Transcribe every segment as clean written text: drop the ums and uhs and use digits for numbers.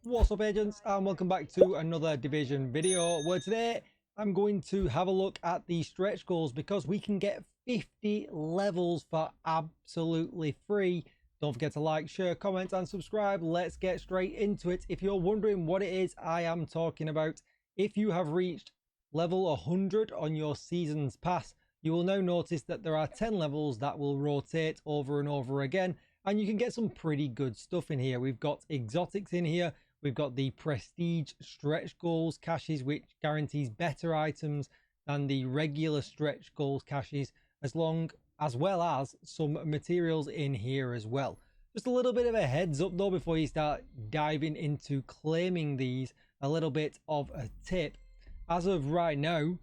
What's up, agents, and welcome back to another division video where today I'm going to have a look at the stretch goals because we can get 50 levels for absolutely free. Don't forget to like, share, comment and subscribe. Let's get straight into it. If you're wondering what it is I am talking about, if you have reached level 100 on your season's pass, you will now notice that there are 10 levels that will rotate over and over again, and you can get some pretty good stuff in here. We've got exotics in here. We've got the prestige stretch goals caches, which guarantees better items than the regular stretch goals caches, as well as some materials in here as well. Just a little bit of a heads up though before you start diving into claiming these, a little bit of a tip. As of right now,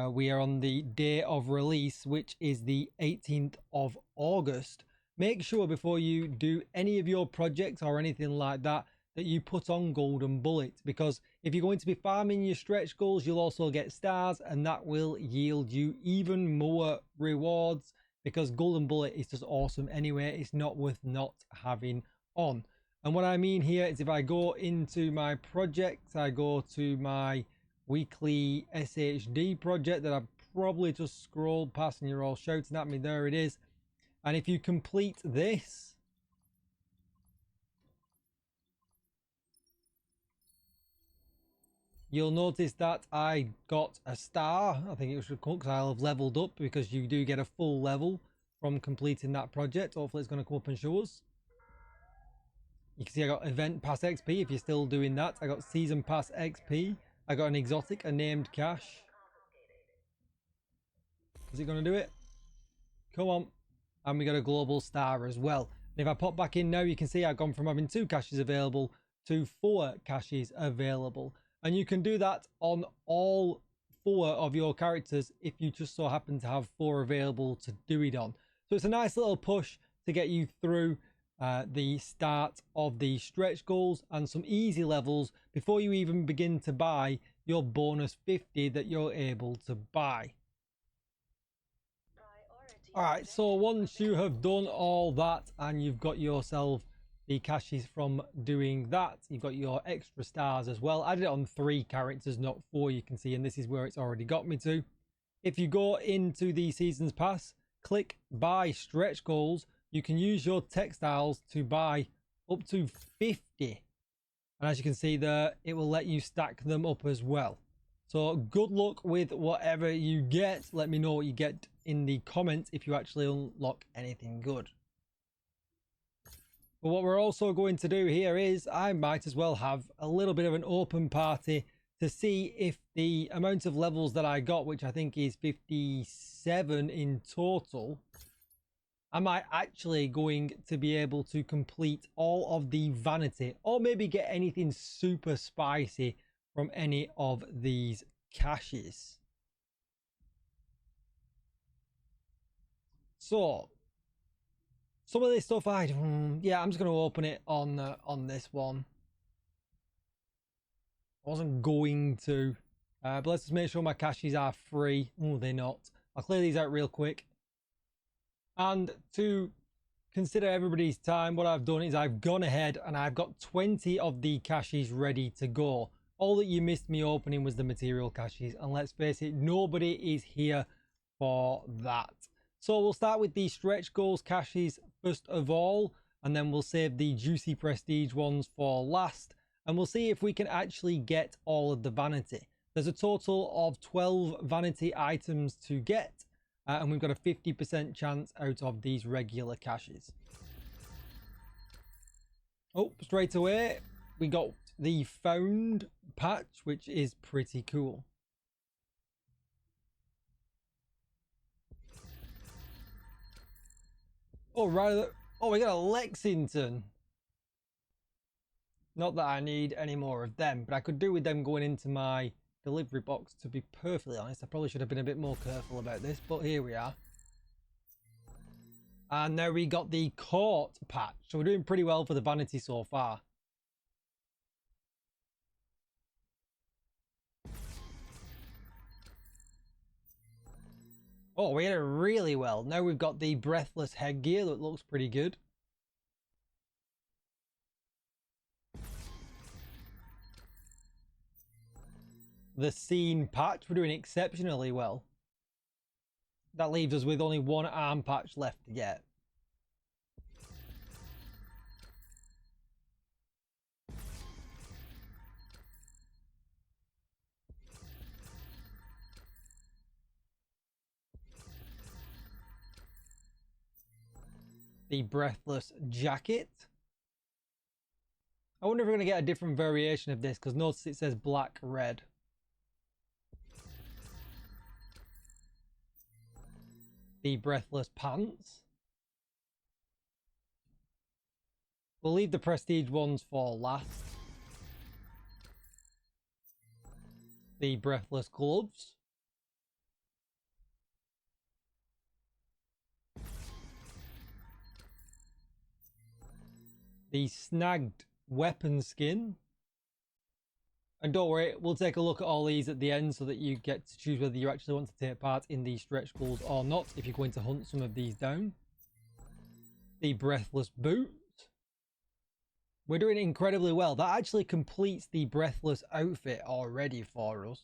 we are on the day of release, which is the 18th of August. Make sure before you do any of your projects or anything like that, that you put on golden bullet, because if you're going to be farming your stretch goals, you'll also get stars, and that will yield you even more rewards, because golden bullet is just awesome anyway. It's not worth not having on. And what I mean here is if I go into my projects, I go to my weekly SHD project that I've probably just scrolled past and you're all shouting at me, there it is. And if you complete this, you'll notice that I got a star. I think it was because I'll have leveled up, because you do get a full level from completing that project. Hopefully it's going to come up and show us. You can see I got event pass XP if you're still doing that. I got season pass XP. I got an exotic, a named cache. Is it going to do it? Come on. And we got a global star as well. And if I pop back in now, you can see I've gone from having 2 caches available to 4 caches available. And you can do that on all 4 of your characters if you just so happen to have 4 available to do it on. So it's a nice little push to get you through the start of the stretch goals and some easy levels before you even begin to buy your bonus 50 that you're able to buy. Alright, so once you have done all that and you've got yourself the caches from doing that, you've got your extra stars as well. I did it on 3 characters, not 4, you can see, and this is where it's already got me to. If you go into the seasons pass, click buy stretch goals, you can use your textiles to buy up to 50, and as you can see there, it will let you stack them up as well. So good luck with whatever you get. Let me know what you get in the comments if you actually unlock anything good. But what we're also going to do here is I might as well have a little bit of an open party to see if the amount of levels that I got, which I think is 57 in total, am I actually going to be able to complete all of the vanity, or maybe get anything super spicy from any of these caches. So some of this stuff I'm just going to open it on this one. I wasn't going to, but let's just make sure my caches are free. Oh, they're not. I'll clear these out real quick. And to consider everybody's time, what I've done is I've gone ahead and I've got 20 of the caches ready to go. All that you missed me opening was the material caches, and let's face it, nobody is here for that. So we'll start with the stretch goals caches first of all, and then we'll save the juicy prestige ones for last, and we'll see if we can actually get all of the vanity. There's a total of 12 vanity items to get, and we've got a 50% chance out of these regular caches. Oh, straight away we got the found patch, which is pretty cool. Oh, right. Oh, we got a Lexington. Not that I need any more of them, but I could do with them going into my delivery box, to be perfectly honest. I probably should have been a bit more careful about this, but here we are. And now we got the court patch. So we're doing pretty well for the vanity so far. Oh, we did it really well. Now we've got the breathless headgear that looks pretty good. the scene patch. We're doing exceptionally well. That leaves us with only one arm patch left to get. The breathless jacket. I wonder if we're going to get a different variation of this, because notice it says black red. The breathless pants. We'll leave the prestige ones for last. The breathless gloves. The snagged weapon skin. And don't worry, we'll take a look at all these at the end so that you get to choose whether you actually want to take part in these stretch goals or not, if you're going to hunt some of these down. The breathless boot. We're doing incredibly well. That actually completes the breathless outfit already for us.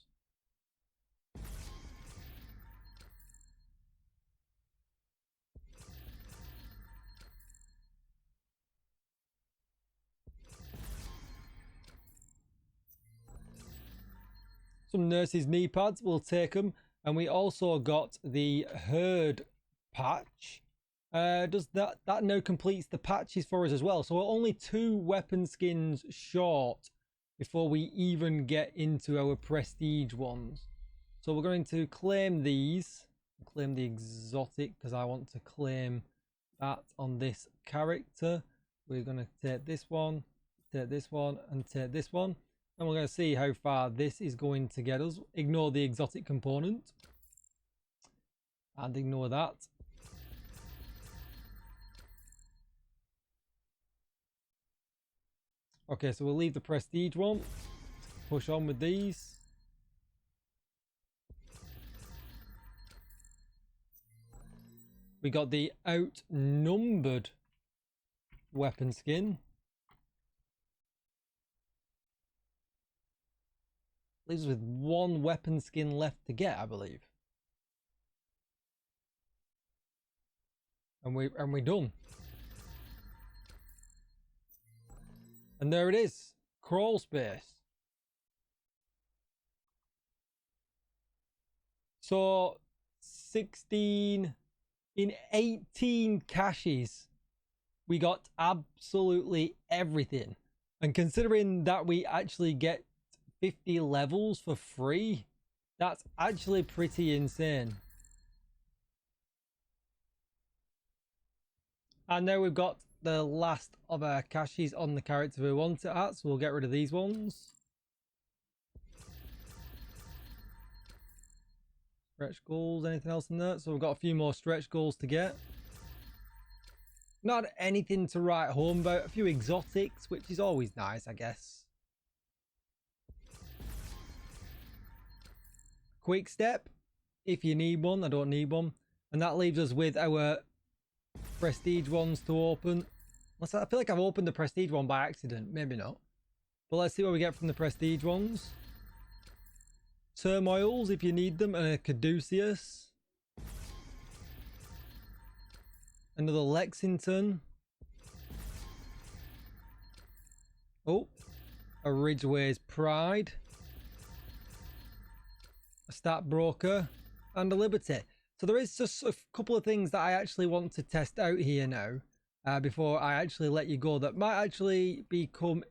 Some nurses knee pads, we'll take them. And we also got the herd patch. Does that now completes the patches for us as well? So we're only 2 weapon skins short before we even get into our prestige ones. So we're going to claim these. Claim the exotic because I want to claim that on this character. We're going to take this one, and take this one. And we're going to see how far this is going to get us. Ignore the exotic component. And ignore that. Okay, so we'll leave the prestige one. Push on with these. We got the outnumbered weapon skin. Leaves us with 1 weapon skin left to get, I believe. And we're done. And there it is. Crawl space. So 16 in 18 caches, we got absolutely everything. And considering that we actually get 50 levels for free, that's actually pretty insane. And now we've got the last of our caches on the character we want it at, so we'll get rid of these ones. Stretch goals, anything else in there? So we've got a few more stretch goals to get. Not anything to write home about. A few exotics, which is always nice, I guess. Quick step, if you need one. I don't need one. And that leaves us with our prestige ones to open. I feel like I've opened the prestige one by accident. Maybe not. But let's see what we get from the prestige ones. Turmoils, if you need them, and a Caduceus. Another Lexington. Oh, a Ridgeway's Pride. A Stat Broker. And a Liberty. So there is just a couple of things that I actually want to test out here now. Before I actually let you go, that might actually become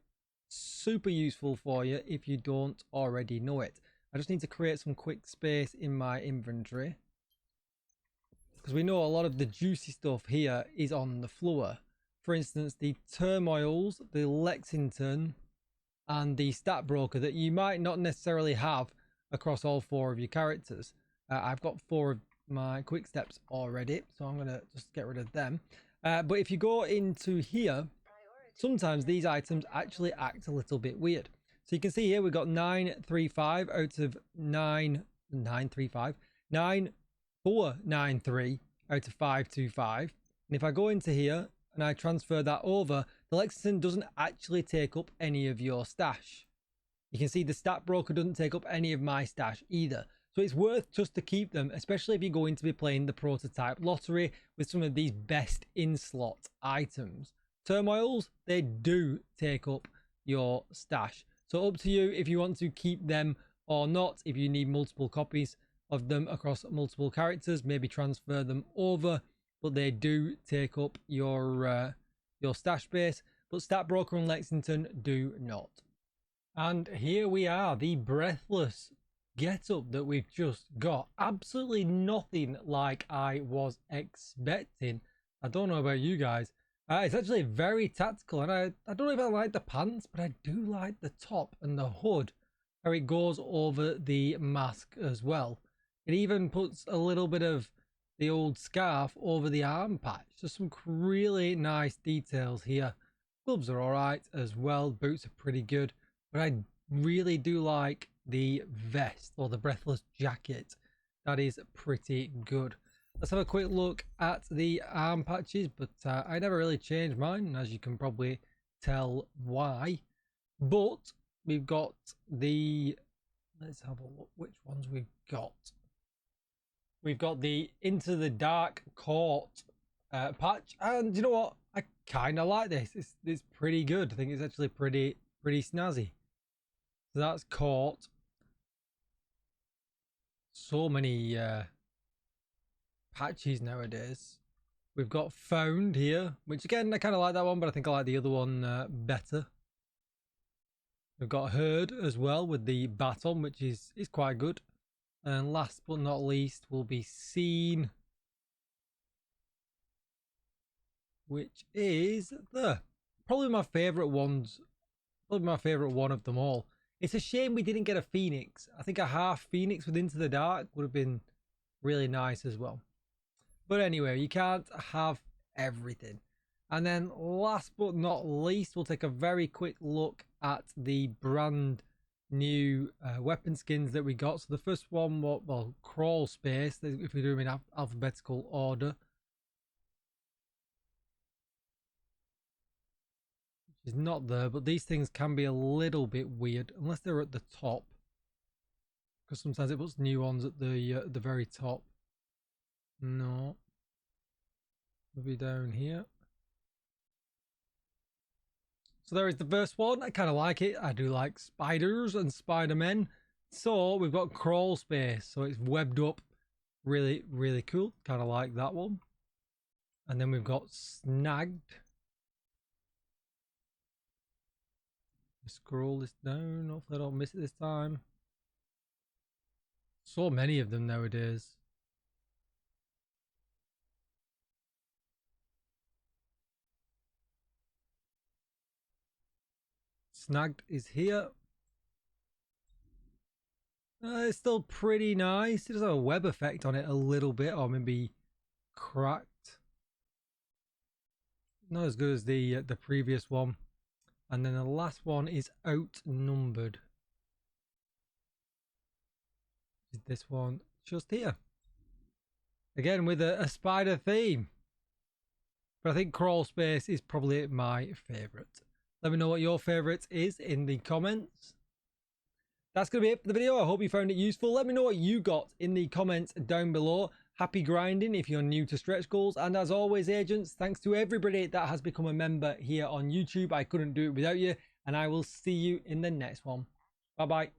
super useful for you if you don't already know it. I just need to create some quick space in my inventory, because we know a lot of the juicy stuff here is on the floor. For instance, the Turmoils, the Lexington, and the Stat Broker that you might not necessarily have across all 4 of your characters. I've got 4 of my quick steps already, so I'm going to just get rid of them. But if you go into here, sometimes these items actually act a little bit weird. So you can see here we've got 935 out of 935, 9493 out of 525. And if I go into here and I transfer that over, the Lexington doesn't actually take up any of your stash. You can see the stat broker doesn't take up any of my stash either. So it's worth just to keep them, especially if you're going to be playing the prototype lottery with some of these best in-slot items. Turmoils, they do take up your stash. So up to you if you want to keep them or not. If you need multiple copies of them across multiple characters, maybe transfer them over. But they do take up your stash space. But Stat Broker and Lexington do not. And here we are, the Breathless get-up that we've just got. Absolutely nothing like I was expecting. I don't know about you guys. It's actually very tactical, and I don't know if I like the pants, but I do like the top and the hood, how it goes over the mask as well. It even puts a little bit of the old scarf over the arm patch. Just some really nice details here. Gloves are alright as well. Boots are pretty good. But I really do like the vest or the Breathless jacket. That is pretty good. Let's have a quick look at the arm patches. But I never really changed mine, as you can probably tell why. But we've got the... Let's have a look which ones we've got. We've got the Into the Dark Court patch. And you know what? I kind of like this. It's pretty good. I think it's actually pretty snazzy. So that's Court. So many patches nowadays. We've got Found here, which again, I kind of like that one, but I think I like the other one better. We've got Heard as well with the baton, which is quite good. And last but not least will be Seen, which is probably my favorite ones. Probably my favorite one of them all. It's a shame we didn't get a Phoenix. I think a half Phoenix with Into the Dark would have been really nice as well. But anyway, you can't have everything. And then last but not least, we'll take a very quick look at the brand new weapon skins that we got. So the first one, well, Crawl Space, if we do them in alphabetical order. Is not there, but these things can be a little bit weird unless they're at the top, because sometimes it puts new ones at the very top. No, maybe down here. So there is the first one. I kind of like it. I do like spiders and Spider-Men. So we've got Crawl Space, so it's webbed up, really cool. Kind of like that one. And then we've got Snagged. Scroll this down. Hopefully I don't miss it this time. So many of them nowadays. Snagged is here. It's still pretty nice. It does have a web effect on it a little bit, or maybe cracked. Not as good as the previous one. And then the last one is Outnumbered. This one just here. Again with a spider theme. But I think Crawl Space is probably my favourite. Let me know what your favourite is in the comments. That's going to be it for the video. I hope you found it useful. Let me know what you got in the comments down below. Happy grinding if you're new to stretch goals. And as always, agents, thanks to everybody that has become a member here on YouTube. I couldn't do it without you. And I will see you in the next one. Bye-bye.